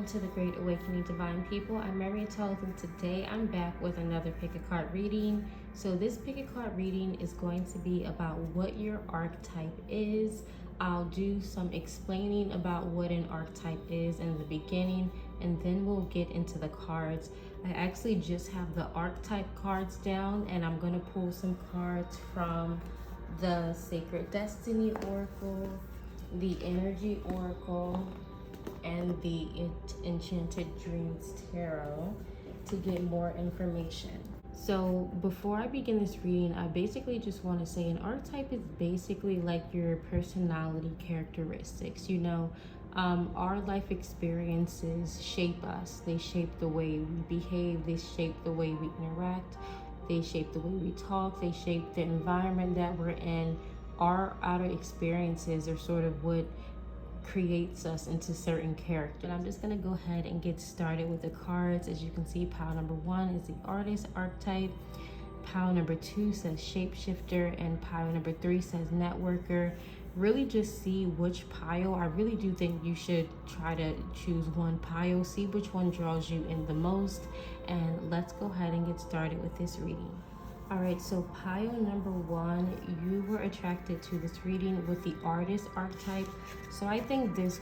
welcome to the Great Awakening Divine People. I'm 𝐿, and today I'm back with another pick a card reading. So this pick a card reading is going to be about what your archetype is. I'll do some explaining about what an archetype is in the beginning, and then we'll get into the cards. I actually just have the archetype cards down, and I'm going to pull some cards from the Sacred Destiny Oracle, the Energy Oracle, and the Enchanted Dreams Tarot to get more information. So before I begin this reading, I basically just want to say an archetype is basically like your personality characteristics. You know, our life experiences shape us. They shape the way we behave. They shape the way we interact. They shape the way we talk. They shape the environment that we're in. Our outer experiences are sort of what creates us into certain characters. And I'm just going to go ahead and get started with the cards. As you can see, pile number 1 is the artist archetype. Pile number 2 says shapeshifter, and pile number 3 says networker. Really just see which pile. I really do think you should try to choose one pile, see which one draws you in the most, and let's go ahead and get started with this reading. All right, so pile number 1, you were attracted to this reading with the artist archetype. So I think this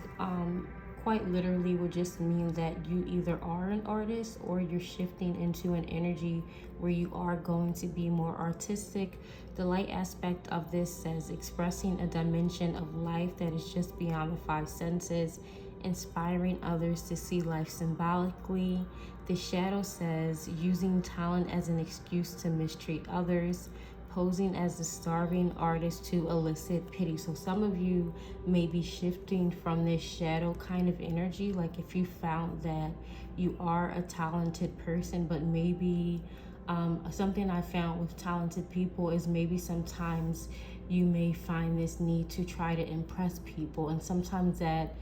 quite literally would just mean that you either are an artist or you're shifting into an energy where you are going to be more artistic. The light aspect of this says expressing a dimension of life that is just beyond the 5 senses, inspiring others to see life symbolically. The shadow says using talent as an excuse to mistreat others, posing as the starving artist to elicit pity. So some of you may be shifting from this shadow kind of energy. Like if you found that you are a talented person, but maybe something I found with talented people is maybe sometimes you may find this need to try to impress people, and sometimes that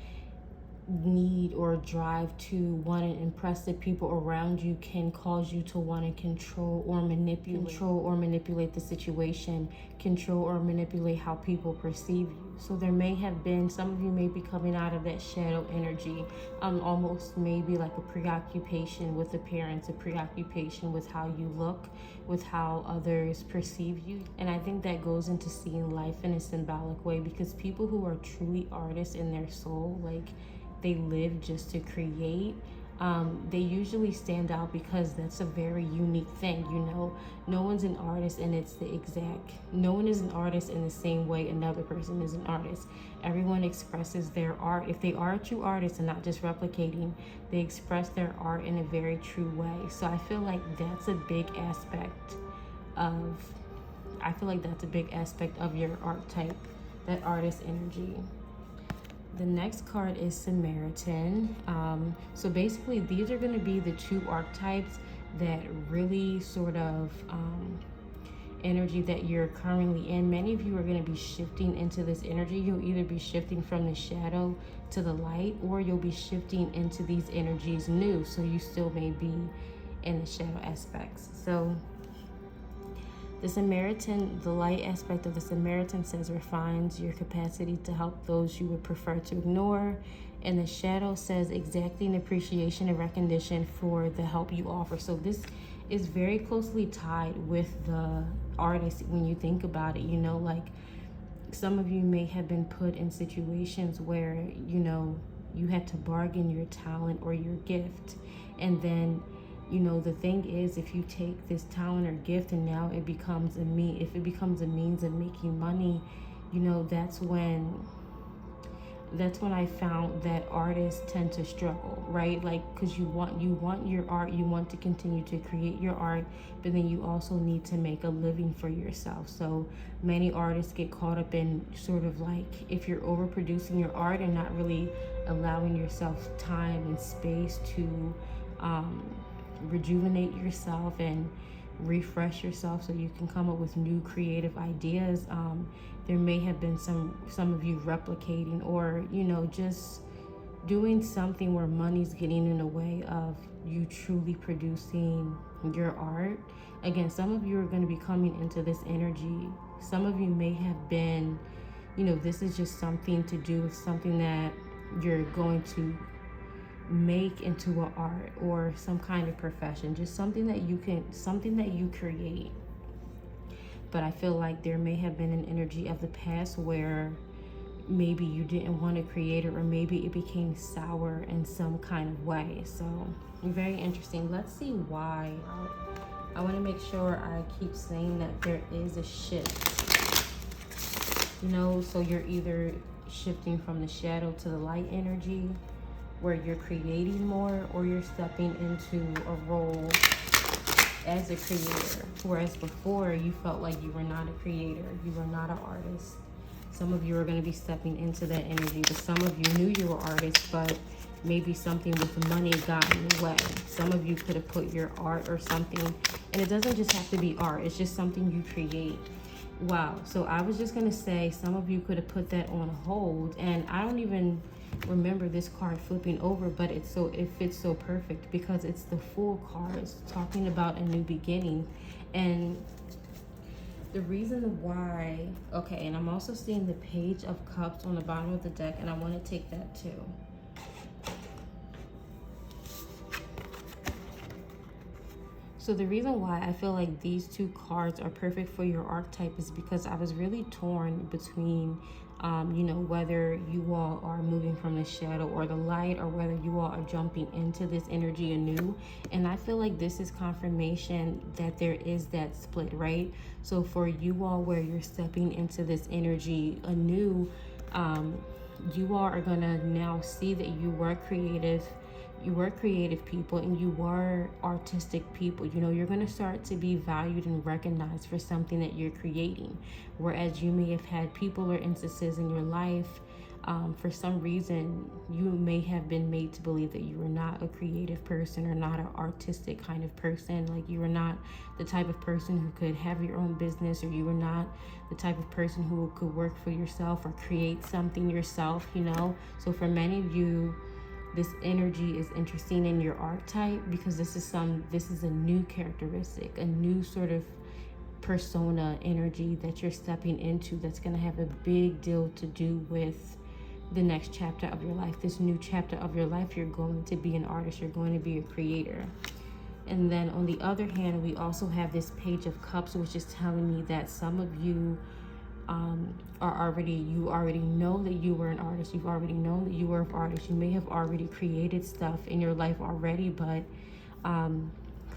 need or drive to want to impress the people around you can cause you to want to control or manipulate the situation, control or manipulate how people perceive you. So there may have been, some of you may be coming out of that shadow energy, almost maybe like a preoccupation with appearance, a preoccupation with how you look, with how others perceive you. And I think that goes into seeing life in a symbolic way, because people who are truly artists in their soul, like they live just to create, they usually stand out because that's a very unique thing. You know, no one's an artist and no one is an artist in the same way another person is an artist. Everyone expresses their art. If they are a true artist and not just replicating, they express their art in a very true way. So I feel like that's a big aspect of your archetype, that artist energy. The next card is Samaritan. So basically these are going to be the 2 archetypes that really sort of energy that you're currently in. Many of you are going to be shifting into this energy. You'll either be shifting from the shadow to the light, or you'll be shifting into these energies new. So you still may be in the shadow aspects. So the Samaritan, the light aspect of the Samaritan says refines your capacity to help those you would prefer to ignore. And the shadow says exacting appreciation and recognition for the help you offer. So this is very closely tied with the artist when you think about it. You know, like some of you may have been put in situations where, you know, you had to bargain your talent or your gift. And then, you know, the thing is, if you take this talent or gift and now it becomes if it becomes a means of making money, you know, that's when I found that artists tend to struggle, right? Like, because you want your art, you want to continue to create your art, but then you also need to make a living for yourself. So many artists get caught up in sort of like, if you're overproducing your art and not really allowing yourself time and space to rejuvenate yourself and refresh yourself so you can come up with new creative ideas. There may have been some of you replicating, or, you know, just doing something where money's getting in the way of you truly producing your art. Again, some of you are going to be coming into this energy. Some of you may have been, you know, this is just something to do with something that you're going to make into an art or some kind of profession, just something that you create. But I feel like there may have been an energy of the past where maybe you didn't want to create it, or maybe it became sour in some kind of way. So very interesting. Let's see why. I want to make sure I keep saying that there is a shift, you know, so you're either shifting from the shadow to the light energy where you're creating more, or you're stepping into a role as a creator, whereas before you felt like you were not a creator, you were not an artist. Some of you are going to be stepping into that energy, but some of you knew you were artists, but maybe something with money got in the way. Some of you could have put your art or something, and it doesn't just have to be art, it's just something you create. Wow. So I was just going to say some of you could have put that on hold, and I don't even remember this card flipping over, but it fits so perfect because it's the Fool card. It's talking about a new beginning. And the reason why, okay, and I'm also seeing the Page of Cups on the bottom of the deck, and I want to take that too. So the reason why I feel like these two cards are perfect for your archetype is because I was really torn between you know, whether you all are moving from the shadow or the light, or whether you all are jumping into this energy anew. And I feel like this is confirmation that there is that split, right? So for you all, where you're stepping into this energy anew, you all are gonna now see that you were creative people, and you were artistic people. You know, you're going to start to be valued and recognized for something that you're creating. Whereas you may have had people or instances in your life, for some reason, you may have been made to believe that you were not a creative person or not an artistic kind of person. Like you were not the type of person who could have your own business, or you were not the type of person who could work for yourself or create something yourself, you know. So for many of you, this energy is interesting in your archetype because this is a new characteristic, a new sort of persona energy that you're stepping into that's going to have a big deal to do with the next chapter of your life. This new chapter of your life, you're going to be an artist, you're going to be a creator. And then on the other hand, we also have this Page of Cups, which is telling me that some of you you already know that you were an artist. You've already known that you were an artist. You may have already created stuff in your life already, but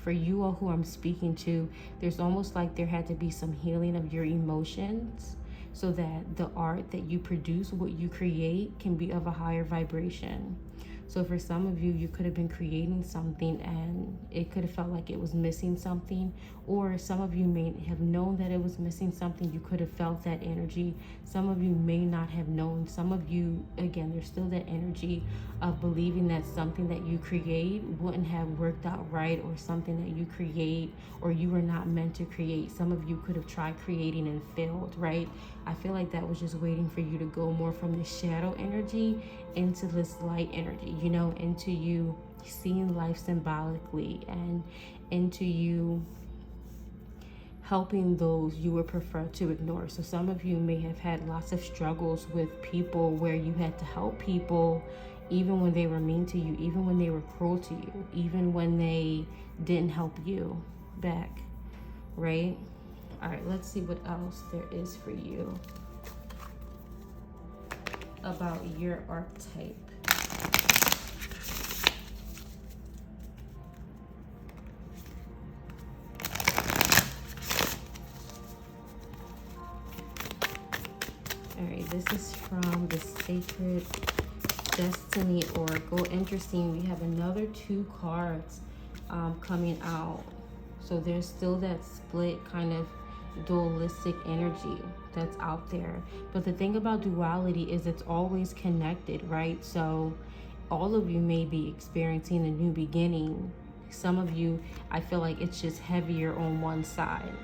for you all who I'm speaking to, there's almost like there had to be some healing of your emotions so that the art that you produce, what you create, can be of a higher vibration. So for some of you, you could have been creating something and it could have felt like it was missing something, or some of you may have known that it was missing something. You could have felt that energy. Some of you may not have known. Some of you, again, there's still that energy of believing that something that you create wouldn't have worked out right, or something that you create or you were not meant to create. Some of you could have tried creating and failed, right? I feel like that was just waiting for you to go more from the shadow energy into this light energy, you know, into you seeing life symbolically, and into you helping those you would prefer to ignore. So some of you may have had lots of struggles with people where you had to help people even when they were mean to you, even when they were cruel to you, even when they didn't help you back, right? All right, let's see what else there is for you about your archetype. All right, this is from the Sacred Destiny Oracle. Interesting, we have another 2 cards coming out. So there's still that split kind of dualistic energy that's out there. But the thing about duality is it's always connected, right? So all of you may be experiencing a new beginning. Some of you, I feel like it's just heavier on one side.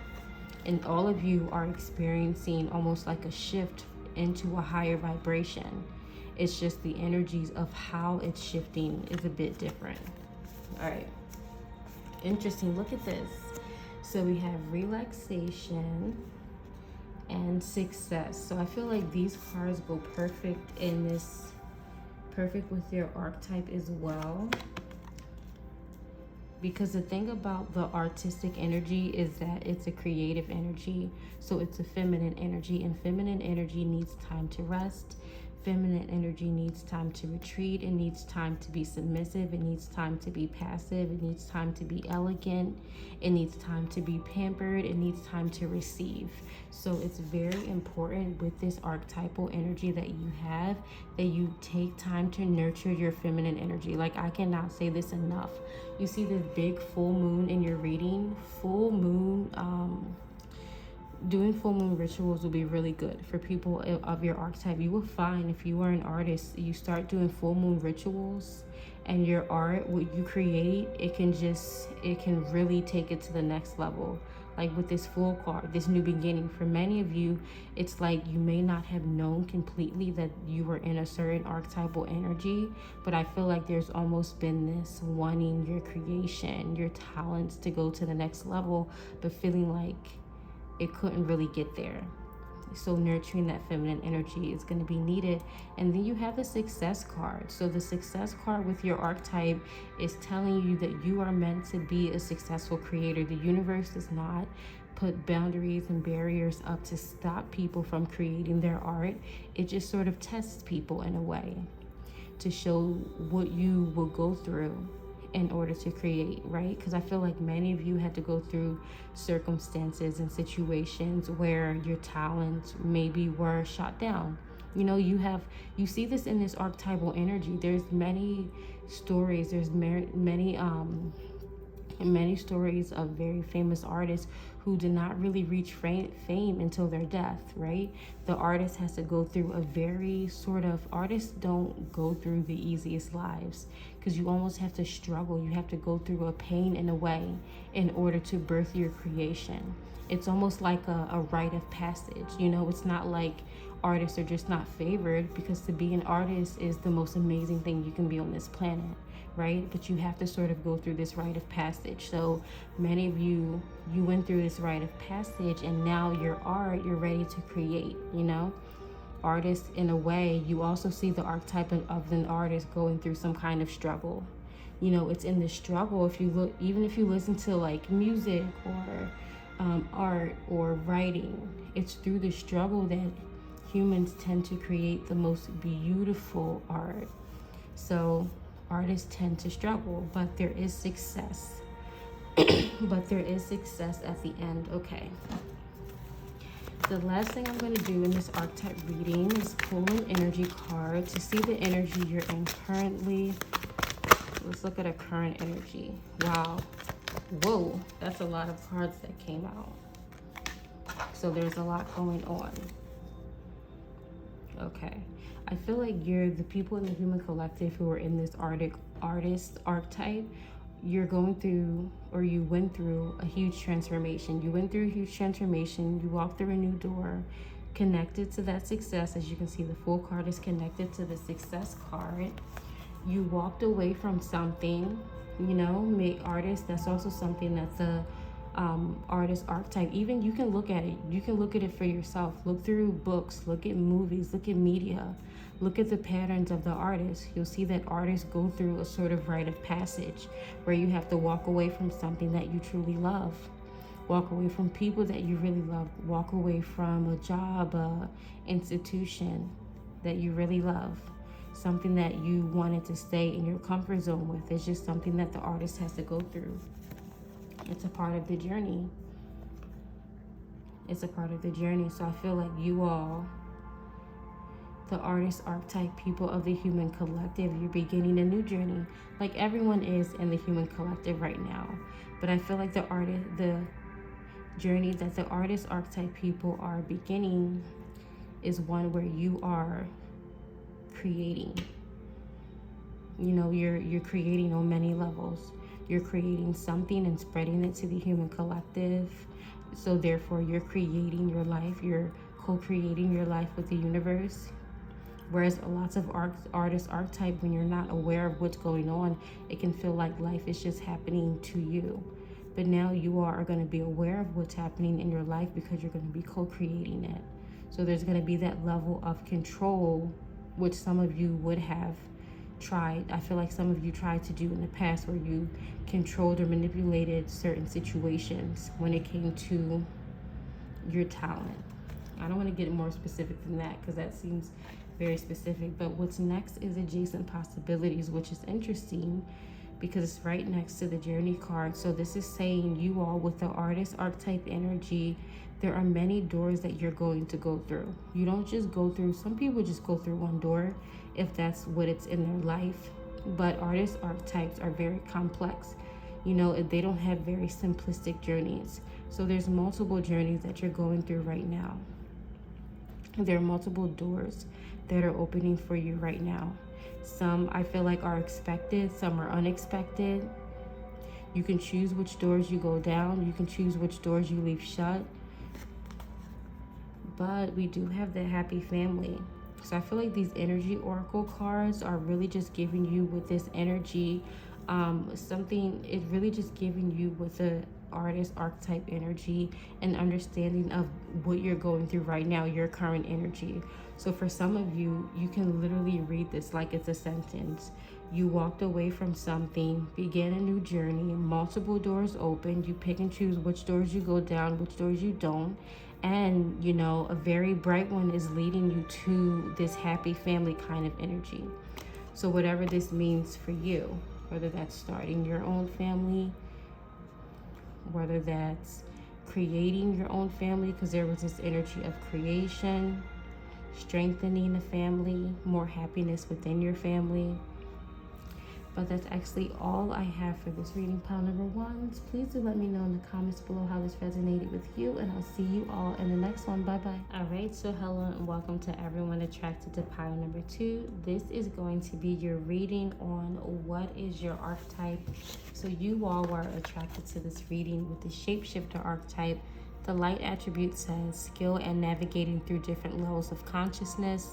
And all of you are experiencing almost like a shift into a higher vibration. It's just the energies of how it's shifting is a bit different. All right. Interesting. Look at this. So we have relaxation and success. So I feel like these cards go perfect in this perfect with your archetype as well. Because the thing about the artistic energy is that it's a creative energy. So it's a feminine energy, and feminine energy needs time to rest. Feminine energy needs time to retreat. It needs time to be submissive. It needs time to be passive. It needs time to be elegant. It needs time to be pampered. It needs time to receive. So it's very important with this archetypal energy that you have, that you take time to nurture your feminine energy. Like, I cannot say this enough. You see this big full moon in your reading. Full moon, doing full moon rituals will be really good for people of your archetype. You will find, if you are an artist, you start doing full moon rituals, and your art, what you create, it can really take it to the next level. Like with this Fool card, this new beginning, for many of you, it's like you may not have known completely that you were in a certain archetypal energy, but I feel like there's almost been this wanting your creation, your talents to go to the next level, but feeling like it couldn't really get there. So nurturing that feminine energy is going to be needed. And then you have the Success card. So the Success card with your archetype is telling you that you are meant to be a successful creator. The universe does not put boundaries and barriers up to stop people from creating their art. It just sort of tests people in a way to show what you will go through in order to create, right? Because I feel like many of you had to go through circumstances and situations where your talents maybe were shot down. You know, you see this in this archetypal energy. There's many stories, there's many stories of very famous artists who did not really reach fame until their death, right? The artist has to go through a very artists don't go through the easiest lives, because you almost have to struggle. You have to go through a pain in a way in order to birth your creation. It's almost like a rite of passage. You know, it's not like artists are just not favored, because to be an artist is the most amazing thing you can be on this planet, right? But you have to sort of go through this rite of passage. So many of you went through this rite of passage, and now your art, you're ready to create, you know? Artists, in a way, you also see the archetype of an artist going through some kind of struggle. You know, it's in the struggle, even if you listen to like music or art or writing, it's through the struggle that humans tend to create the most beautiful art. So artists tend to struggle, but there is success. But there is success at the end. Okay. The last thing I'm going to do in this archetype reading is pull an energy card to see the energy you're in currently. Let's look at a current energy. Wow. Whoa. That's a lot of cards that came out. So there's a lot going on. Okay. I feel like you're the people in the human collective who are in this artist archetype. You're going through, or you went through, a huge transformation. You went through a huge transformation. You walked through a new door, connected to that success. As you can see, the Fool card is connected to the Success card. You walked away from something, you know, artist. That's also something that's a artist archetype. Even you can look at it. You can look at it for yourself. Look through books. Look at movies. Look at media. Look at the patterns of the artist. You'll see that artists go through a sort of rite of passage where you have to walk away from something that you truly love. Walk away from people that you really love. Walk away from a job, a institution that you really love. Something that you wanted to stay in your comfort zone with. It's just something that the artist has to go through. It's a part of the journey. It's a part of the journey. So I feel like you all, the artist archetype people of the human collective, you're beginning a new journey. Like everyone is in the human collective right now. But I feel like the journey that the artist archetype people are beginning is one where you are creating. You know, you're creating on many levels. You're creating something and spreading it to the human collective. So therefore, you're creating your life. You're co-creating your life with the universe. Whereas lots of artist archetype, when you're not aware of what's going on, it can feel like life is just happening to you. But now you are going to be aware of what's happening in your life because you're going to be co-creating it. So there's going to be that level of control, which some of you would have I feel like some of you tried to do in the past, where you controlled or manipulated certain situations when it came to your talent. I don't want to get more specific than that because that seems very specific. But what's next is adjacent possibilities, which is interesting because it's right next to the journey card. So this is saying you all, with the artist archetype energy, there are many doors that you're going to go through. You don't just go through, some people just go through one door if that's what it's in their life. But artist archetypes are very complex. You know, they don't have very simplistic journeys. So there's multiple journeys that you're going through right now. There are multiple doors that are opening for you right now. Some I feel like are expected, some are unexpected. You can choose which doors you go down. You can choose which doors you leave shut. But we do have the happy family. So I feel like these energy oracle cards are really just giving you with this energy, it really just giving you with the artist archetype energy and understanding of what you're going through right now, your current energy. So for some of you, you can literally read this like it's a sentence. You walked away from something, began a new journey, multiple doors open. You pick and choose which doors you go down, which doors you don't. And, you know, a very bright one is leading you to this happy family kind of energy. So whatever this means for you, whether that's starting your own family, whether that's creating your own family, because there was this energy of creation, strengthening the family, more happiness within your family. But that's actually all I have for this reading, pile number ones. Please do let me know in the comments below how this resonated with you, and I'll see you all in the next one. Bye-bye. All right, so hello and welcome to everyone attracted to pile number 2. This is going to be your reading on what is your archetype. So you all were attracted to this reading with the shapeshifter archetype. The light attribute says skill and navigating through different levels of consciousness,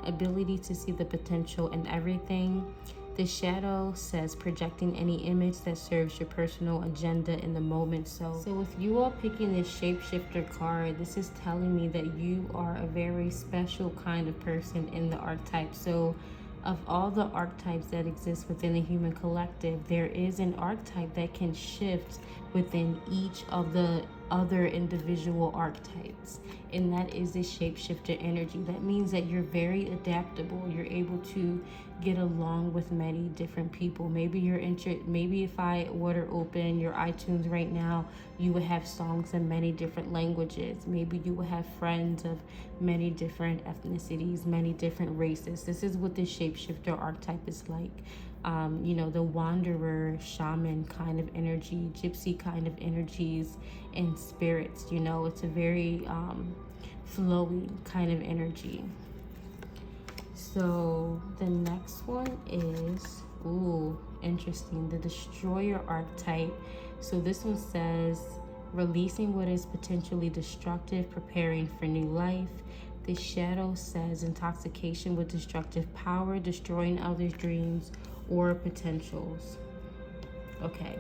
ability to see the potential in everything. The shadow says projecting any image that serves your personal agenda in the moment. So with you all picking this shapeshifter card, this is telling me that you are a very special kind of person in the archetype. So of all the archetypes that exist within the human collective, there is an archetype that can shift within each of the other individual archetypes, and that is the shapeshifter energy. That means that you're very adaptable. You're able to get along with many different people. Maybe if I were to open your iTunes right now, you would have songs in many different languages. Maybe you would have friends of many different ethnicities, many different races. This is what the shapeshifter archetype is like. You know, the wanderer, shaman kind of energy, gypsy kind of energies and spirits. You know, it's a very flowy kind of energy. So the next one is, interesting, the destroyer archetype. So this one says releasing what is potentially destructive, preparing for new life. The shadow says intoxication with destructive power, destroying others' dreams or potentials. Okay.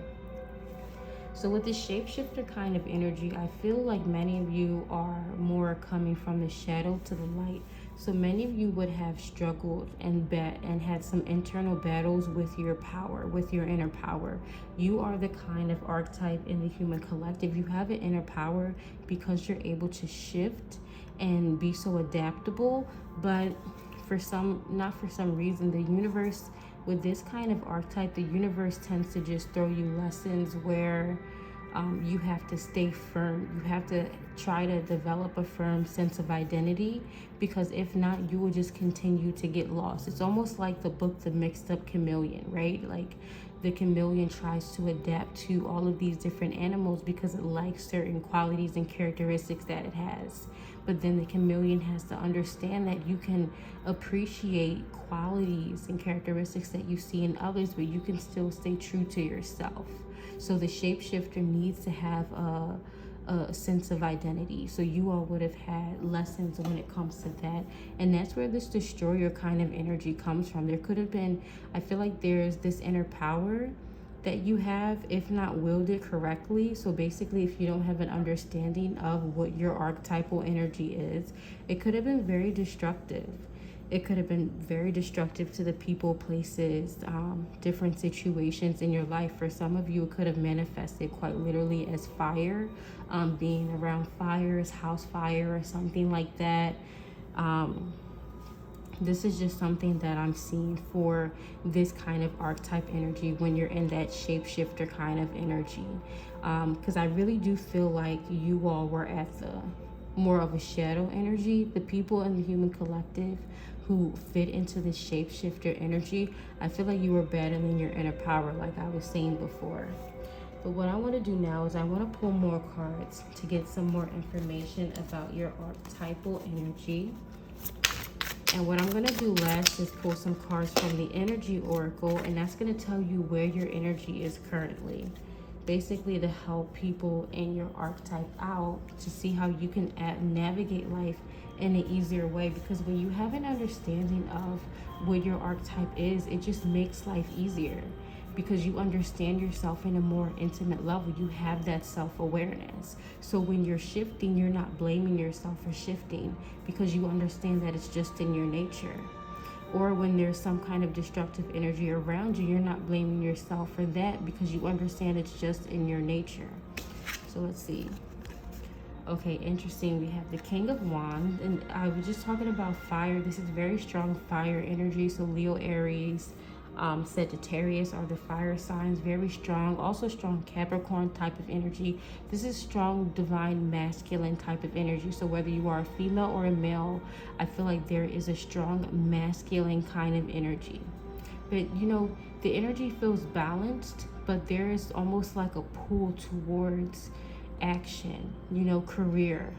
So with the shapeshifter kind of energy, I feel like many of you are more coming from the shadow to the light. So many of you would have struggled and had some internal battles with your power, with your inner power. You are the kind of archetype in the human collective. You have an inner power because you're able to shift and be so adaptable. But not for some reason, the universe, with this kind of archetype, the universe tends to just throw you lessons where you have to stay firm. You have to try to develop a firm sense of identity, because if not, you will just continue to get lost. It's almost like the book, The Mixed Up Chameleon, right? Like the chameleon tries to adapt to all of these different animals because it likes certain qualities and characteristics that it has. But then the chameleon has to understand that you can appreciate qualities and characteristics that you see in others, but you can still stay true to yourself. So the shapeshifter needs to have a sense of identity. So you all would have had lessons when it comes to that. And that's where this destroyer kind of energy comes from. There could have been, I feel like there's this inner power that you have, if not wielded correctly. So basically, if you don't have an understanding of what your archetypal energy is, it could have been very destructive. It could have been very destructive to the people, places, different situations in your life. For some of you, it could have manifested quite literally as fire, being around fires, house fire or something like that. This is just something that I'm seeing for this kind of archetype energy when you're in that shapeshifter kind of energy. Because I really do feel like you all were at the more of a shadow energy. The people in the human collective who fit into the shapeshifter energy, I feel like you were battling your inner power, like I was saying before. But what I want to do now is I want to pull more cards to get some more information about your archetypal energy. And what I'm going to do last is pull some cards from the energy oracle, and that's going to tell you where your energy is currently. Basically to help people in your archetype out to see how you can navigate life in an easier way. Because when you have an understanding of what your archetype is, it just makes life easier. Because you understand yourself in a more intimate level. You have that self-awareness. So when you're shifting, you're not blaming yourself for shifting because you understand that it's just in your nature. Or when there's some kind of destructive energy around you, you're not blaming yourself for that because you understand it's just in your nature. So let's see. Okay, interesting. We have the King of Wands, and I was just talking about fire. This is very strong fire energy. So Leo, Aries, Sagittarius are the fire signs, very strong. Also strong Capricorn type of energy. This is strong divine masculine type of energy. So whether you are a female or a male, I feel like there is a strong masculine kind of energy. But you know, the energy feels balanced, but there is almost like a pull towards action, you know, career,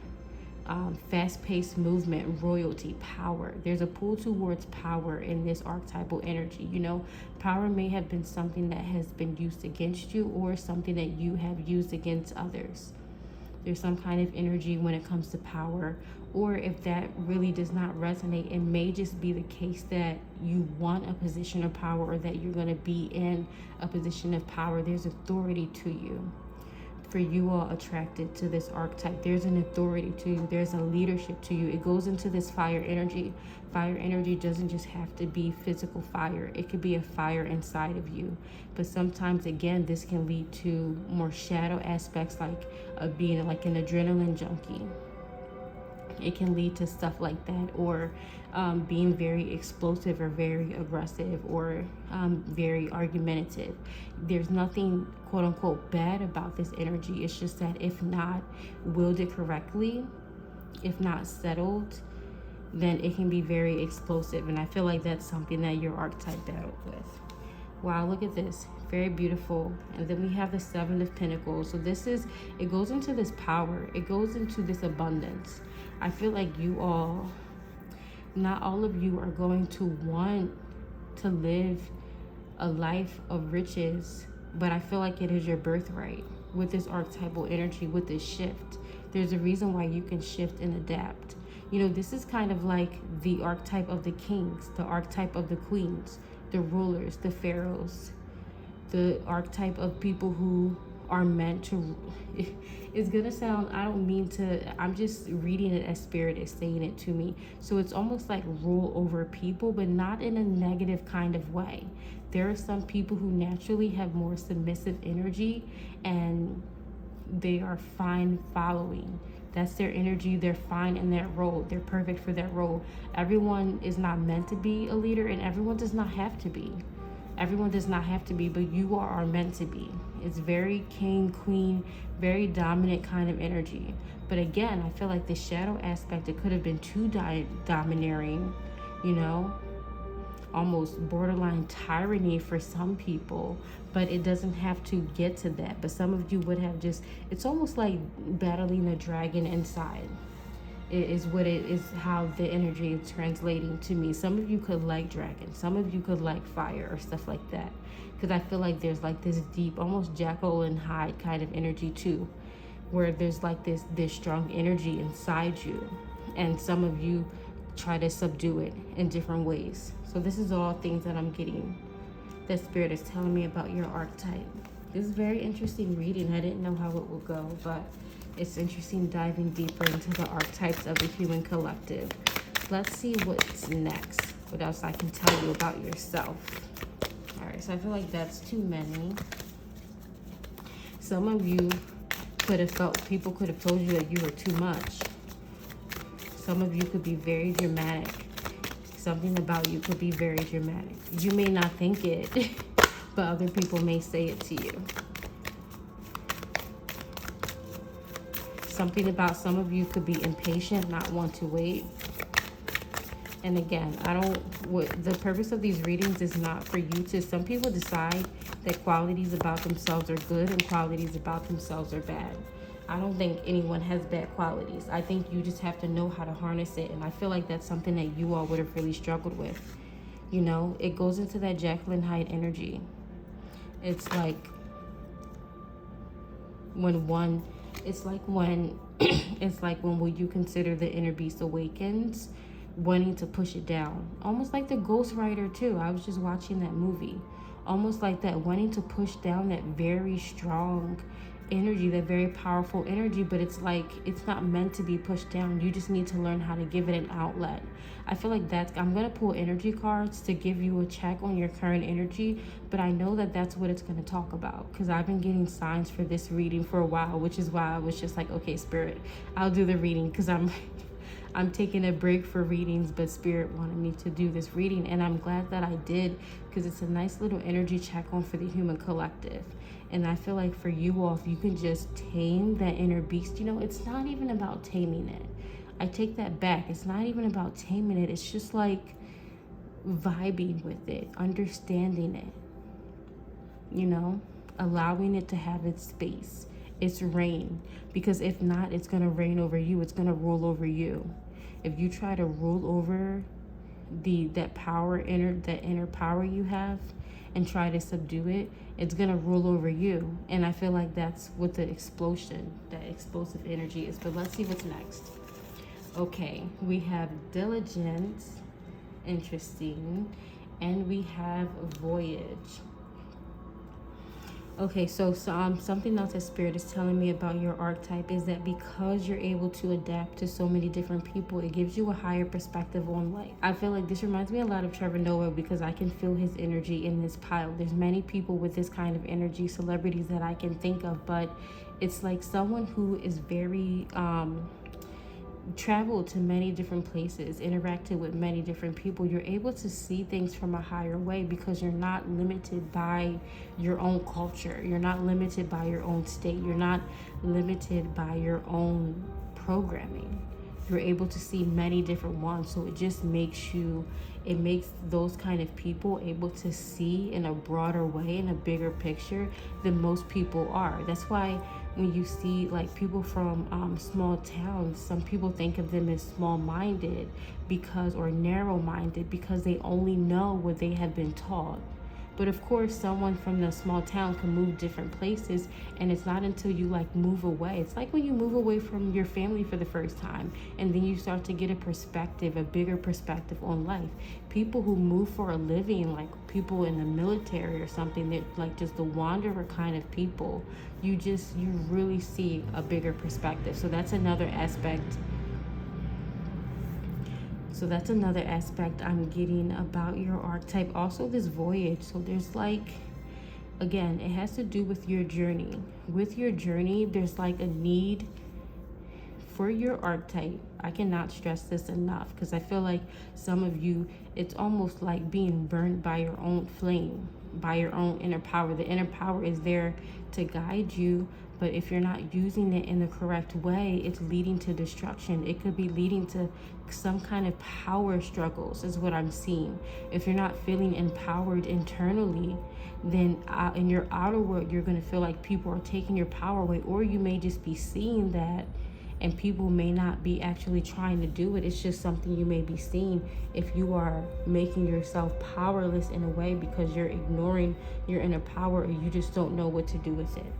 fast-paced movement, royalty, power. There's a pull towards power in this archetypal energy. You know, power may have been something that has been used against you or something that you have used against others. There's some kind of energy when it comes to power, or if that really does not resonate, it may just be the case that you want a position of power or that you're going to be in a position of power. There's authority to you. For you all attracted to this archetype, there's an authority to you, there's a leadership to you. It goes into this fire energy. Fire energy doesn't just have to be physical fire, it could be a fire inside of you. But sometimes, again, this can lead to more shadow aspects, like being like an adrenaline junkie. It can lead to stuff like that, or being very explosive or very aggressive, or very argumentative. There's nothing quote unquote bad about this energy. It's just that if not wielded correctly, if not settled, then it can be very explosive. And I feel like that's something that your archetype battled with. Wow, look at this. Very beautiful. And then we have the Seven of Pentacles. So this is, it goes into this power. It goes into this abundance. I feel like you all, not all of you are going to want to live a life of riches, but I feel like it is your birthright with this archetypal energy, with this shift. There's a reason why you can shift and adapt. You know, this is kind of like the archetype of the kings, the archetype of the queens, the rulers, the pharaohs, the archetype of people who are meant to, it's gonna sound, I don't mean to, I'm just reading it as spirit is saying it to me. So it's almost like rule over people, but not in a negative kind of way. There are some people who naturally have more submissive energy and they are fine following. That's their energy. They're fine in that role. They're perfect for that role. Everyone is not meant to be a leader, and everyone does not have to be. Everyone does not have to be, but you are meant to be. It's very king, queen, very dominant kind of energy. But again, I feel like the shadow aspect, it could have been too domineering, you know, almost borderline tyranny for some people, but it doesn't have to get to that. But some of you would have just, it's almost like battling a dragon inside. It is what it is, how the energy is translating to me. Some of you could like dragons, some of you could like fire or stuff like that, because I feel like there's like this deep, almost Jekyll and Hyde kind of energy too, where there's like this strong energy inside you, and some of you try to subdue it in different ways. So this is all things that I'm getting that spirit is telling me about your archetype. This is very interesting reading. I didn't know how it would go, but it's interesting diving deeper into the archetypes of the human collective. Let's see what's next. What else I can tell you about yourself. All right, so I feel like that's too many. Some of you could have felt, people could have told you that you were too much. Some of you could be very dramatic. Something about you could be very dramatic. You may not think it, but other people may say it to you. Something about some of you could be impatient, not want to wait. And again, the purpose of these readings is not for you to, some people decide that qualities about themselves are good and qualities about themselves are bad. I don't think anyone has bad qualities. I think you just have to know how to harness it. And I feel like that's something that you all would have really struggled with. You know, it goes into that Jekyll and Hyde energy. It's like when will you consider the inner beast awakens, wanting to push it down, almost like the Ghost Rider too. I was just watching that movie, almost like that, wanting to push down that very strong energy, that very powerful energy, but it's like it's not meant to be pushed down. You just need to learn how to give it an outlet. I feel like I'm gonna pull energy cards to give you a check on your current energy, but I know that that's what it's gonna talk about, because I've been getting signs for this reading for a while, which is why I was just like, okay, Spirit, I'll do the reading, because I'm taking a break for readings, but Spirit wanted me to do this reading, and I'm glad that I did, because it's a nice little energy check on for the human collective. And I feel like for you all, if you can just tame that inner beast, you know, it's not even about taming it. I take that back. It's not even about taming it. It's just like vibing with it, understanding it, you know, allowing it to have its space, its reign. Because if not, it's going to reign over you. It's going to rule over you. If you try to rule over that inner power you have and try to subdue it, it's going to rule over you. And I feel like that's what the explosion, that explosive energy is. But let's see what's next. Okay, we have diligence, interesting, and we have voyage. Okay, so something else that Spirit is telling me about your archetype is that because you're able to adapt to so many different people, it gives you a higher perspective on life. I feel like this reminds me a lot of Trevor Noah, because I can feel his energy in this pile. There's many people with this kind of energy, celebrities that I can think of, but it's like someone who is very traveled to many different places, interacted with many different people. You're able to see things from a higher way because you're not limited by your own culture. You're not limited by your own state. You're not limited by your own programming. You're able to see many different ones. So it just makes those kind of people able to see in a broader way, in a bigger picture than most people are. That's why when you see like people from small towns, some people think of them as small-minded or narrow-minded because they only know what they have been taught. But of course, someone from the small town can move different places, and it's not until you like move away. It's like when you move away from your family for the first time, and then you start to get a bigger perspective on life. People who move for a living, like people in the military or something, they're like just the wanderer kind of people. You really see a bigger perspective. So that's another aspect. So that's another aspect I'm getting about your archetype. Also this voyage. So there's like, again, it has to do with your journey. With your journey, there's like a need for your archetype. I cannot stress this enough, because I feel like some of you, it's almost like being burned by your own flame, by your own inner power. The inner power is there to guide you, but if you're not using it in the correct way, it's leading to destruction. It could be leading to some kind of power struggles, is what I'm seeing. If you're not feeling empowered internally, then in your outer world, you're going to feel like people are taking your power away, or you may just be seeing that, and people may not be actually trying to do it. It's just something you may be seeing if you are making yourself powerless in a way because you're ignoring your inner power, or you just don't know what to do with it.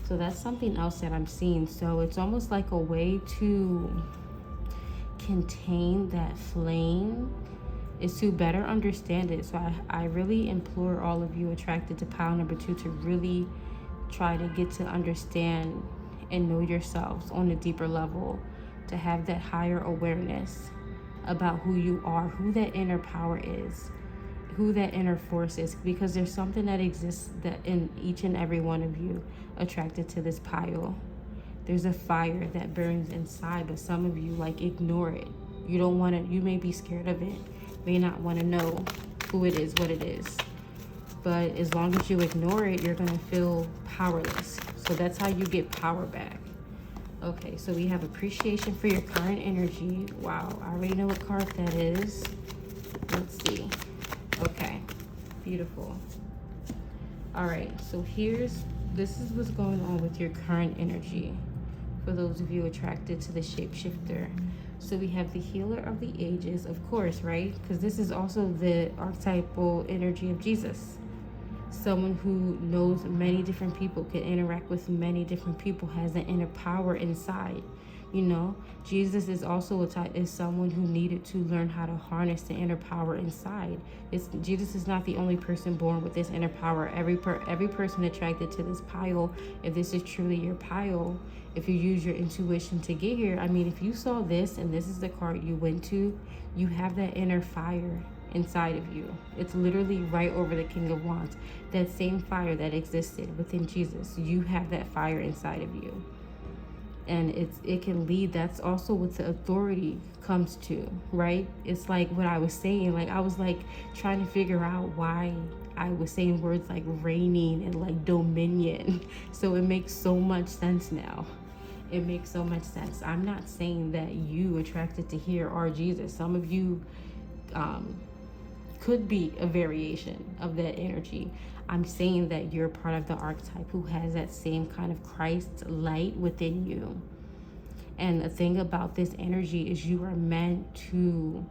So that's something else that I'm seeing. So it's almost like a way to contain that flame is to better understand it. So I really implore all of you attracted to pile number 2 to really try to get to understand and know yourselves on a deeper level, to have that higher awareness about who you are, who that inner power is, who that inner force is, because there's something that exists that in each and every one of you attracted to this pile. There's a fire that burns inside, but some of you like ignore it. You don't want to, you may be scared of it, may not want to know who it is, what it is. But as long as you ignore it, you're going to feel powerless. So that's how you get power back. Okay, so we have appreciation for your current energy. Wow, I already know what card that is. Let's see. Okay, beautiful. All right, so this is what's going on with your current energy for those of you attracted to the shapeshifter. So we have the healer of the ages, of course, right? Because this is also the archetypal energy of Jesus. Someone who knows many different people, can interact with many different people, has an inner power inside. You know, Jesus is also is someone who needed to learn how to harness the inner power inside. Jesus is not the only person born with this inner power. Every person attracted to this pile, if this is truly your pile, if you use your intuition to get here, I mean, if you saw this and this is the card you went to, you have that inner fire inside of you. It's literally right over the King of Wands. That same fire that existed within Jesus, you have that fire inside of you. And it can lead, that's also what the authority comes to, right? It's like what I was saying, like I was like trying to figure out why I was saying words like reigning and like dominion. So it makes so much sense now. It makes so much sense. I'm not saying that you attracted to here are Jesus. Some of you could be a variation of that energy. I'm saying that you're part of the archetype who has that same kind of Christ light within you. And the thing about this energy is you are meant to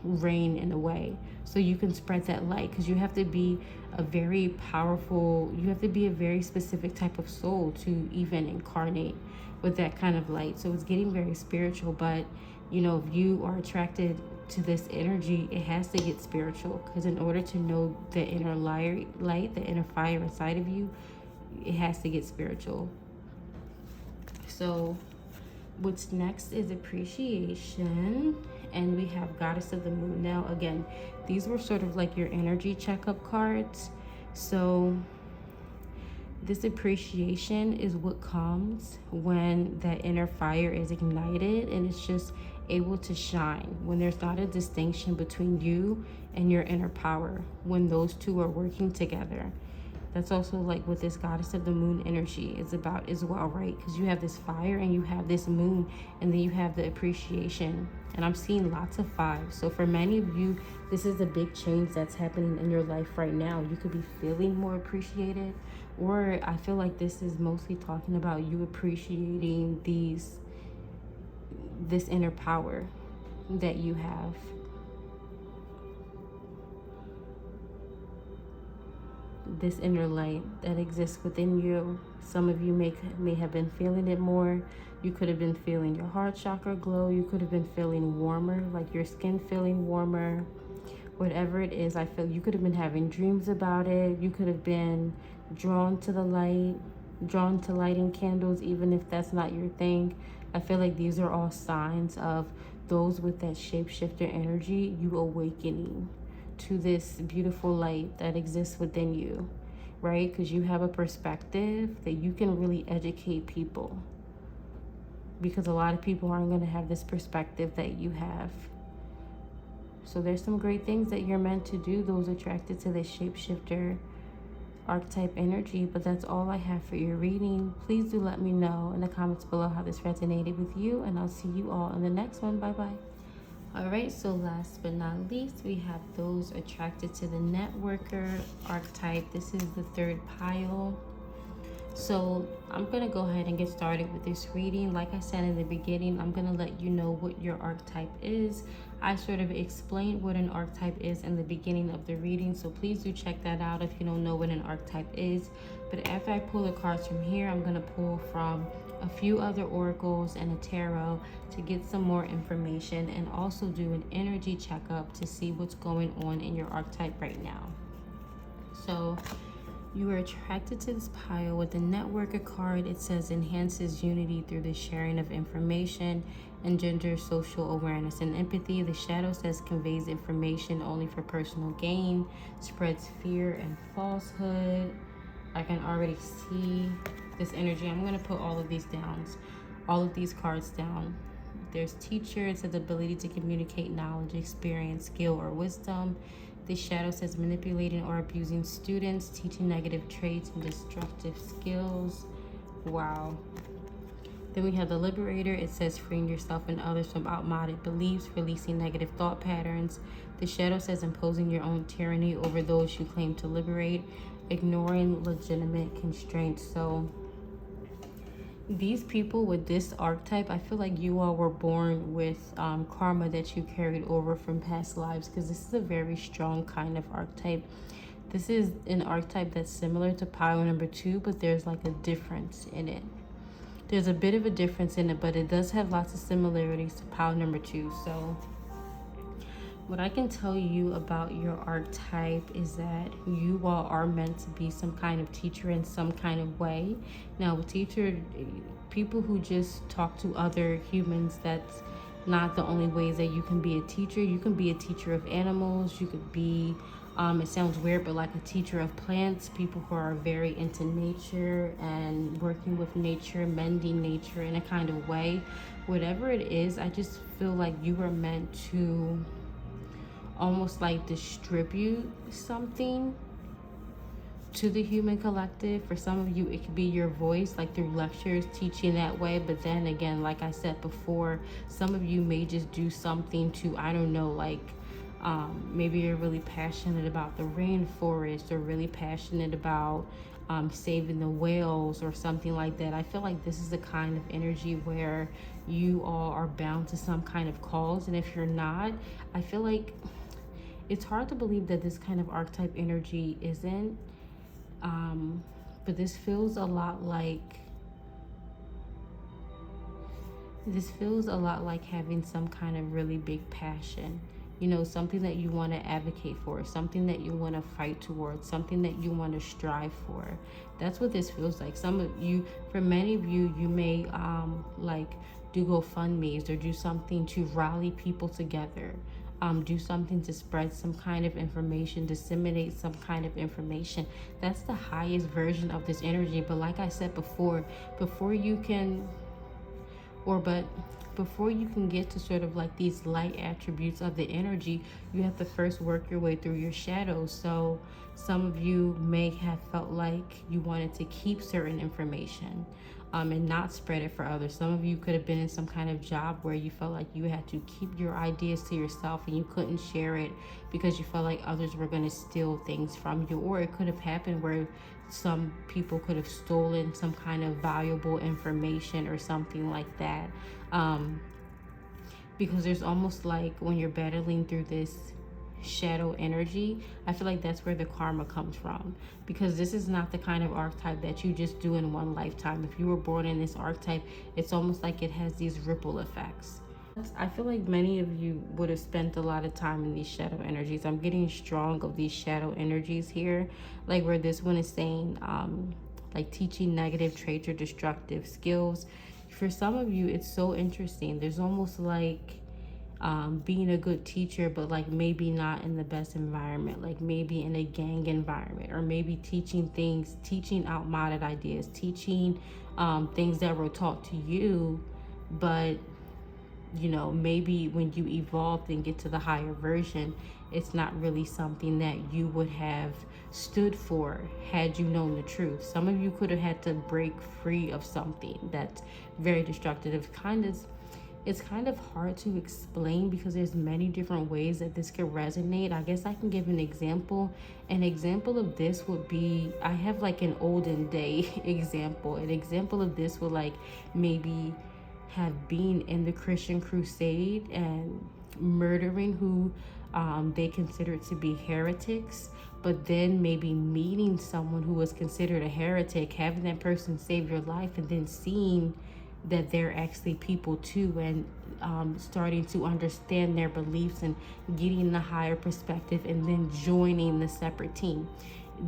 reign in a way so you can spread that light, because you have to be a very powerful, you have to be a very specific type of soul to even incarnate with that kind of light. So it's getting very spiritual, but you know, if you are attracted to this energy, it has to get spiritual, because in order to know the inner light, the inner fire inside of you, it has to get spiritual. So what's next is appreciation, and we have Goddess of the Moon. Now again, these were sort of like your energy checkup cards. So this appreciation is what comes when that inner fire is ignited and it's just able to shine, when there's not a distinction between you and your inner power, when those two are working together. That's also like what this Goddess of the Moon energy is about as well, right? Because you have this fire and you have this moon, and then you have the appreciation. And I'm seeing lots of fives. So for many of you, this is a big change that's happening in your life right now. You could be feeling more appreciated, or I feel like this is mostly talking about you appreciating this inner power that you have. This inner light that exists within you. Some of you may have been feeling it more. You could have been feeling your heart chakra glow. You could have been feeling warmer, like your skin feeling warmer. Whatever it is, I feel you could have been having dreams about it. You could have been drawn to the light, drawn to lighting candles, even if that's not your thing. I feel like these are all signs of those with that shapeshifter energy, you awakening to this beautiful light that exists within you, right? Because you have a perspective that you can really educate people, because a lot of people aren't going to have this perspective that you have. So there's some great things that you're meant to do, those attracted to this shapeshifter archetype energy. But that's all I have for your reading. Please do let me know in the comments below how this resonated with you, and I'll see you all in the next one. Bye bye. All right, so last but not least, we have those attracted to the networker archetype. This is the third pile. So I'm gonna go ahead and get started with this reading. Like I said in the beginning, I'm gonna let you know what your archetype is. I sort of explained what an archetype is in the beginning of the reading, so please do check that out if you don't know what an archetype is. But after I pull the cards from here, I'm gonna pull from a few other oracles and a tarot to get some more information, and also do an energy checkup to see what's going on in your archetype right now. So You are attracted to this pile. With the networker card, it says enhances unity through the sharing of information, engenders social awareness and empathy. The shadow says conveys information only for personal gain, spreads fear and falsehood. I can already see this energy. I'm going to put all of these cards down. There's teacher. It says ability to communicate knowledge, experience, skill, or wisdom. The shadow says manipulating or abusing students, teaching negative traits and destructive skills. Wow. Then we have the liberator. It says freeing yourself and others from outmoded beliefs, releasing negative thought patterns. The shadow says imposing your own tyranny over those you claim to liberate, ignoring legitimate constraints. So these people with this archetype, I feel like you all were born with karma that you carried over from past lives, because this is a very strong kind of archetype. This is an archetype that's similar to pile number 2, but there's like a difference in it. There's a bit of a difference in it, but it does have lots of similarities to pile number 2. So what I can tell you about your archetype is that you all are meant to be some kind of teacher in some kind of way. Now, with teacher, people who just talk to other humans, that's not the only ways that you can be a teacher. You can be a teacher of animals. You could be, it sounds weird, but like a teacher of plants, people who are very into nature and working with nature, mending nature in a kind of way. Whatever it is, I just feel like you are meant to almost like distribute something to the human collective. For some of you, it could be your voice, like through lectures, teaching that way. But then again, like I said before, some of you may just do something to, I don't know, like maybe you're really passionate about the rainforest, or really passionate about saving the whales or something like that. I feel like this is the kind of energy where you all are bound to some kind of cause. And if you're not, I feel like it's hard to believe that this kind of archetype energy isn't, but this feels a lot like having some kind of really big passion, you know, something that you want to advocate for, something that you want to fight towards, something that you want to strive for. That's what this feels like. Some of you, for many of you, you may like do GoFundMes or do something to rally people together. Do something to spread some kind of information, disseminate some kind of information. That's the highest version of this energy. But like I said before you can get to sort of like these light attributes of the energy, you have to first work your way through your shadows. So some of you may have felt like you wanted to keep certain information and not spread it for others. Some of you could have been in some kind of job where you felt like you had to keep your ideas to yourself and you couldn't share it because you felt like others were going to steal things from you. Or it could have happened where some people could have stolen some kind of valuable information or something like that. Because there's almost like when you're battling through this shadow energy, I feel like that's where the karma comes from, because this is not the kind of archetype that you just do in one lifetime. If you were born in this archetype, it's almost like it has these ripple effects. I feel like many of you would have spent a lot of time in these shadow energies. I'm getting strong of these shadow energies here, like where this one is saying like teaching negative traits or destructive skills. For some of you, it's so interesting. There's almost like being a good teacher, but like maybe not in the best environment, like maybe in a gang environment, or maybe teaching outmoded ideas, teaching things that were taught to you, but you know, maybe when you evolved and get to the higher version, it's not really something that you would have stood for had you known the truth. Some of you could have had to break free of something that's very destructive. It's kind of hard to explain because there's many different ways that this could resonate. I guess I can give an example. An example of this would be, I have like an olden day example. An example of this would like maybe have been in the Christian crusade and murdering who they considered to be heretics, but then maybe meeting someone who was considered a heretic, having that person save your life, and then seeing that they're actually people too, and starting to understand their beliefs and getting the higher perspective, and then joining the separate team.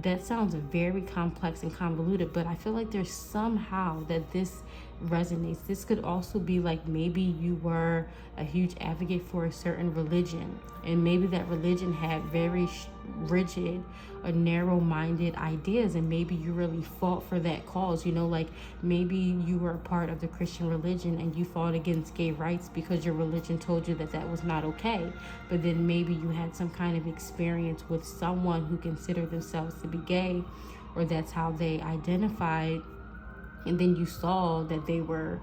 that sounds very complex and convoluted, but I feel like there's somehow that this resonates. This could also be like maybe you were a huge advocate for a certain religion, and maybe that religion had very rigid or narrow-minded ideas, and maybe you really fought for that cause. You know, like maybe you were a part of the Christian religion and you fought against gay rights because your religion told you that that was not okay. But then maybe you had some kind of experience with someone who considered themselves to be gay, or that's how they identified, and then you saw that they were,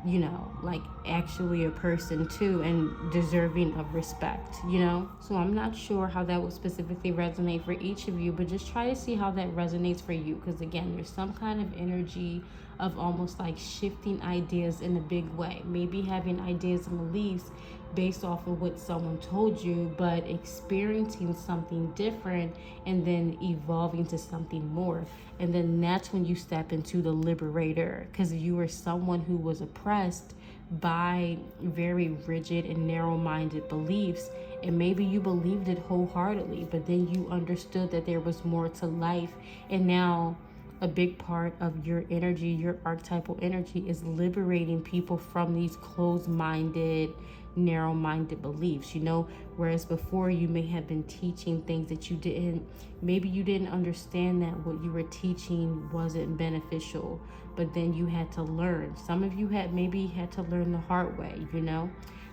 you know, like actually a person too and deserving of respect, you know? So I'm not sure how that would specifically resonate for each of you, but just try to see how that resonates for you. Because again, there's some kind of energy of almost like shifting ideas in a big way. Maybe having ideas and beliefs based off of what someone told you, but experiencing something different and then evolving to something more. And then that's when you step into the liberator, because you were someone who was oppressed by very rigid and narrow-minded beliefs, and maybe you believed it wholeheartedly, but then you understood that there was more to life. And now a big part of your energy, your archetypal energy, is liberating people from these closed-minded, narrow-minded beliefs, you know? Whereas before you may have been teaching things that you didn't, maybe you didn't understand that what you were teaching wasn't beneficial, but then you had to learn. Some of you maybe had to learn the hard way, you know,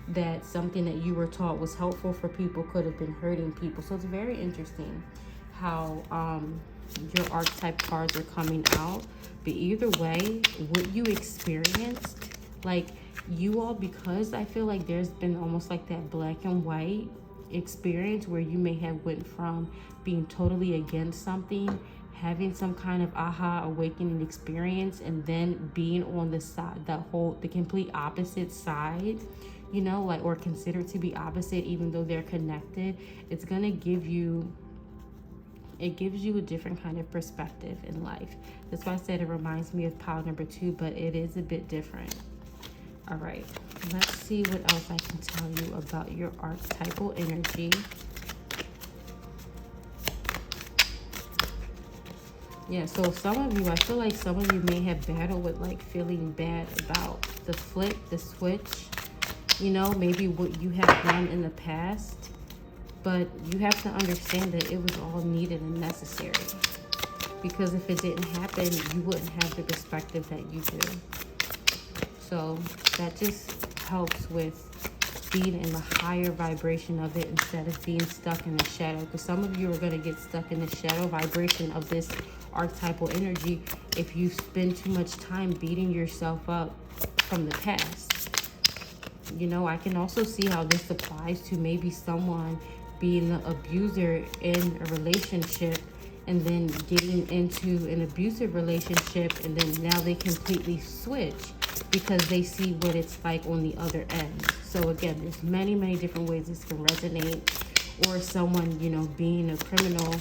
that something that you were taught was helpful for people could have been hurting people. So it's very interesting how your archetype cards are coming out. But either way, what you experienced, like you all, because I feel like there's been almost like that black and white experience where you may have went from being totally against something, having some kind of aha awakening experience, and then being on the side, the complete opposite side, you know, like, or considered to be opposite even though they're connected. It's gonna give you, it gives you a different kind of perspective in life. That's why I said it reminds me of pile number 2, but it is a bit different. All right, let's see what else I can tell you about your archetypal energy. Yeah, so some of you, I feel like some of you may have battled with like feeling bad about the flip, the switch, you know, maybe what you have done in the past. But you have to understand that it was all needed and necessary. Because if it didn't happen, you wouldn't have the perspective that you do. So that just helps with being in the higher vibration of it instead of being stuck in the shadow. Because some of you are going to get stuck in the shadow vibration of this archetypal energy if you spend too much time beating yourself up from the past. You know, I can also see how this applies to maybe someone being the abuser in a relationship and then getting into an abusive relationship, and then now they completely switch because they see what it's like on the other end. So again, there's many, many different ways this can resonate. Or someone, you know, being a criminal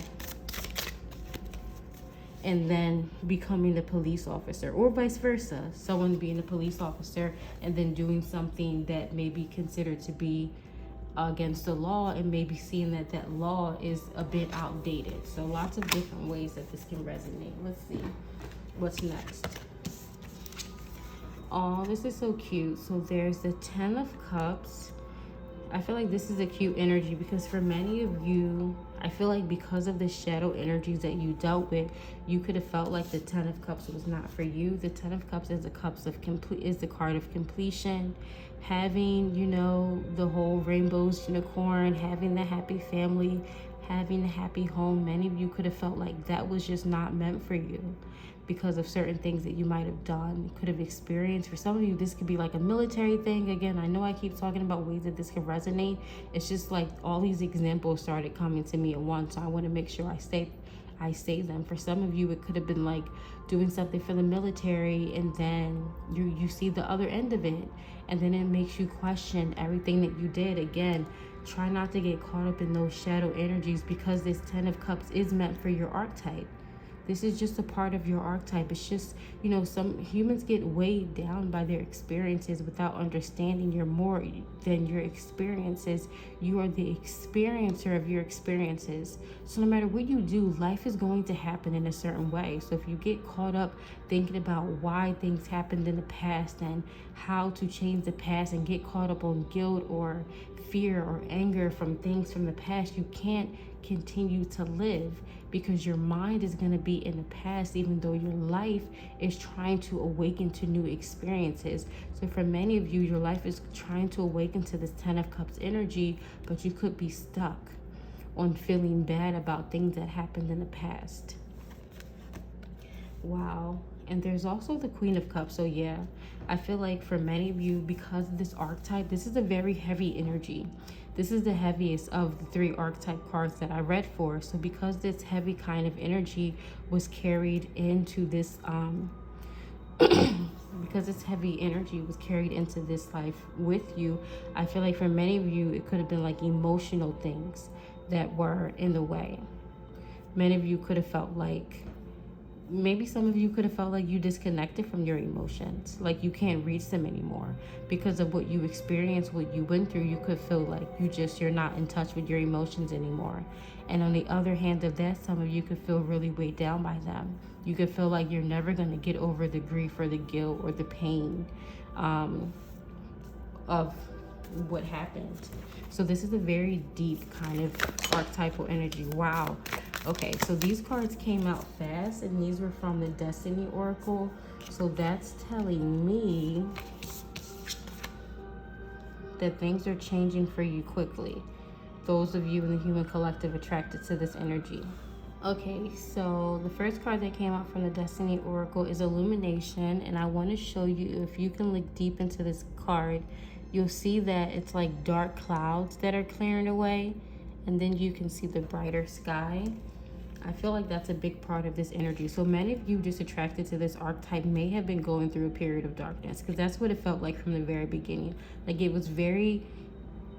and then becoming a police officer, or vice versa. Someone being a police officer and then doing something that may be considered to be against the law, and maybe seeing that that law is a bit outdated. So lots of different ways that this can resonate. Let's see what's next. Oh, this is so cute. So there's the 10 of Cups. I feel like this is a cute energy because for many of you, I feel like because of the shadow energies that you dealt with, you could have felt like the 10 of Cups was not for you. The 10 of Cups is the card of completion, having, you know, the whole rainbows, unicorn, having the happy family, having a happy home. Many of you could have felt like that was just not meant for you because of certain things that you might have done, could have experienced. For some of you, this could be like a military thing. Again, I know I keep talking about ways that this can resonate. It's just like all these examples started coming to me at once, so I want to make sure I say them. For some of you, it could have been like doing something for the military, and then you see the other end of it, and then it makes you question everything that you did. Again, try not to get caught up in those shadow energies because this 10 of Cups is meant for your archetype. This is just a part of your archetype. It's just, you know, some humans get weighed down by their experiences without understanding you're more than your experiences. You are the experiencer of your experiences. So no matter what you do, life is going to happen in a certain way. So if you get caught up thinking about why things happened in the past and how to change the past, and get caught up on guilt or fear or anger from things from the past, you can't continue to live, because your mind is going to be in the past, even though your life is trying to awaken to new experiences. So for many of you, your life is trying to awaken to this 10 of Cups energy, but you could be stuck on feeling bad about things that happened in the past. Wow. And there's also the Queen of Cups. So yeah, I feel like for many of you, because of this archetype, this is a very heavy energy. This is the heaviest of the 3 archetype cards that I read for. So because this heavy kind of energy was carried into this, because this heavy energy was carried into this life with you, I feel like for many of you, it could have been like emotional things that were in the way. Many of you could have felt like, maybe some of you could have felt like you disconnected from your emotions, like you can't reach them anymore because of what you experienced, what you went through. You could feel like you're not in touch with your emotions anymore. And on the other hand of that, some of you could feel really weighed down by them. You could feel like you're never going to get over the grief or the guilt or the pain of what happened. So this is a very deep kind of archetypal energy. Wow. Okay, so these cards came out fast, and these were from the Destiny Oracle. So that's telling me that things are changing for you quickly. Those of you in the human collective attracted to this energy. Okay, so the first card that came out from the Destiny Oracle is Illumination, and I want to show you, if you can look deep into this card, you'll see that it's like dark clouds that are clearing away, and then you can see the brighter sky. I feel like that's a big part of this energy. So many of you just attracted to this archetype may have been going through a period of darkness, because that's what it felt like from the very beginning. Like it was very,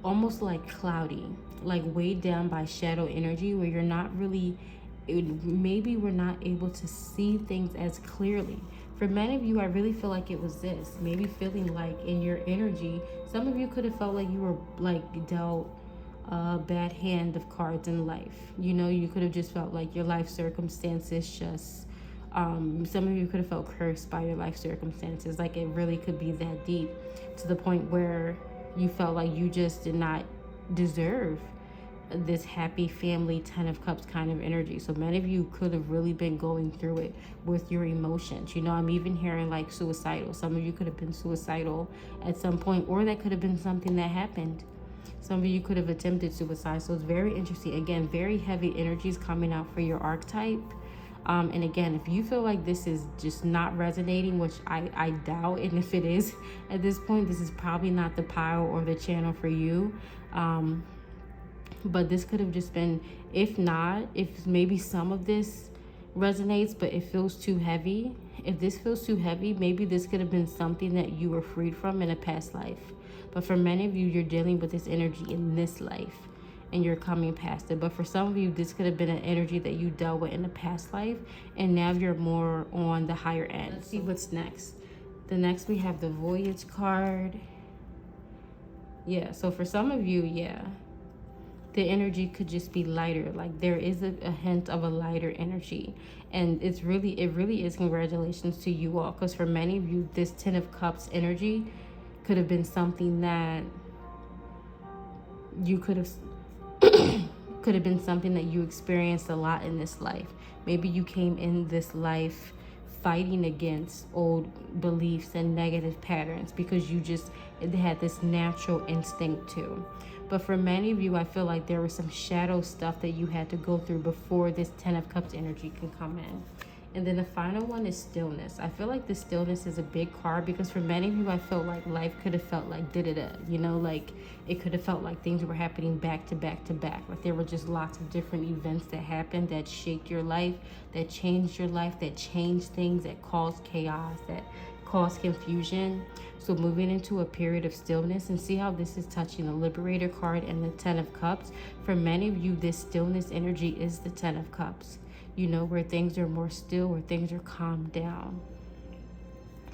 almost like cloudy, like weighed down by shadow energy, where you're not really, maybe we're not able to see things as clearly. For many of you, I really feel like it was this, maybe feeling like in your energy, some of you could have felt like you were like dealt a bad hand of cards in life. You know, you could have just felt like your life circumstances just, some of you could have felt cursed by your life circumstances. Like it really could be that deep, to the point where you felt like you just did not deserve this happy family 10 of Cups kind of energy. So many of you could have really been going through it with your emotions. You know, I'm even hearing like suicidal. Some of you could have been suicidal at some point, or that could have been something that happened. Some of you could have attempted suicide. So it's very interesting. Again, very heavy energies coming out for your archetype. And again, if you feel like this is just not resonating, which I doubt, and if it is at this point, this is probably not the pile or the channel for you. But this could have just been, if not, if maybe some of this resonates, but it feels too heavy. If this feels too heavy, maybe this could have been something that you were freed from in a past life. But for many of you, you're dealing with this energy in this life, and you're coming past it. But for some of you, this could have been an energy that you dealt with in the past life, and now you're more on the higher end. Let's see what's next. The next, we have the Voyage card. Yeah, so for some of you, yeah, the energy could just be lighter. Like there is a hint of a lighter energy, and it really is congratulations to you all, because for many of you, this 10 of Cups energy could have been something that you could have could have been something that you experienced a lot in this life. Maybe you came in this life fighting against old beliefs and negative patterns, because you just had this natural instinct to. But for many of you, I feel like there was some shadow stuff that you had to go through before this 10 of Cups energy can come in. And then the final one is Stillness. I feel like the Stillness is a big card, because for many of you, I feel like life could have felt like you know, like it could have felt like things were happening back to back to back. Like there were just lots of different events that happened that shaped your life, that changed your life, that changed things, that caused chaos, that caused confusion. So moving into a period of stillness, and see how this is touching the Liberator card and the 10 of Cups. For many of you, this stillness energy is the 10 of Cups. you know, where things are more still, where things are calmed down.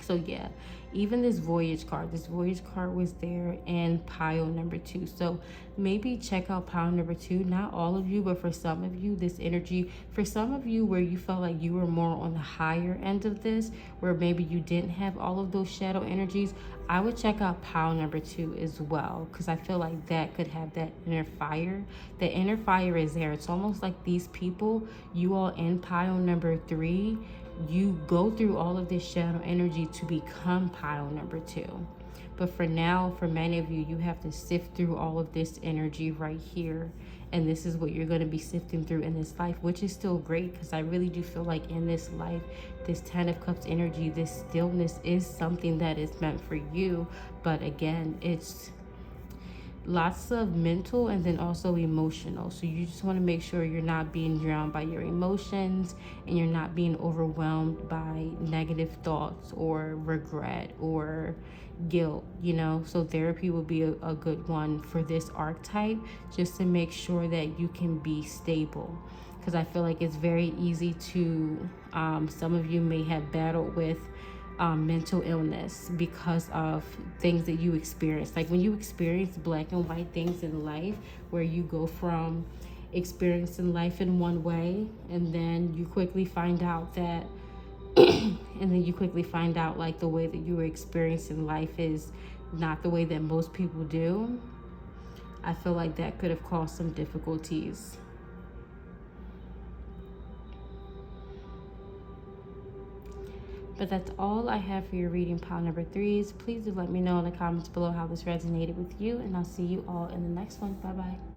So yeah, even this voyage card was there in pile number 2. So maybe check out pile number 2. Not all of you, but for some of you, this energy, for some of you where you felt like you were more on the higher end of this, where maybe you didn't have all of those shadow energies, I would check out pile number 2 as well, because I feel like that could have that inner fire. The inner fire is there. It's almost like these people, you all in pile number 3, you go through all of this shadow energy to become pile number 2. But for now, for many of you, you have to sift through all of this energy right here. And this is what you're going to be sifting through in this life, which is still great, because I really do feel like in this life, this 10 of Cups energy, this stillness is something that is meant for you. But again, it's lots of mental and then also emotional. So you just want to make sure you're not being drowned by your emotions, and you're not being overwhelmed by negative thoughts or regret or guilt, you know. So therapy will be a good one for this archetype, just to make sure that you can be stable, because I feel like it's very easy to some of you may have battled with mental illness because of things that you experience. Like when you experience black and white things in life, where you go from experiencing life in one way, and then you quickly find out that like the way that you were experiencing life is not the way that most people do. I feel like that could have caused some difficulties. But that's all I have for your reading, pile number 3s. Please do let me know in the comments below how this resonated with you, and I'll see you all in the next one. Bye-bye.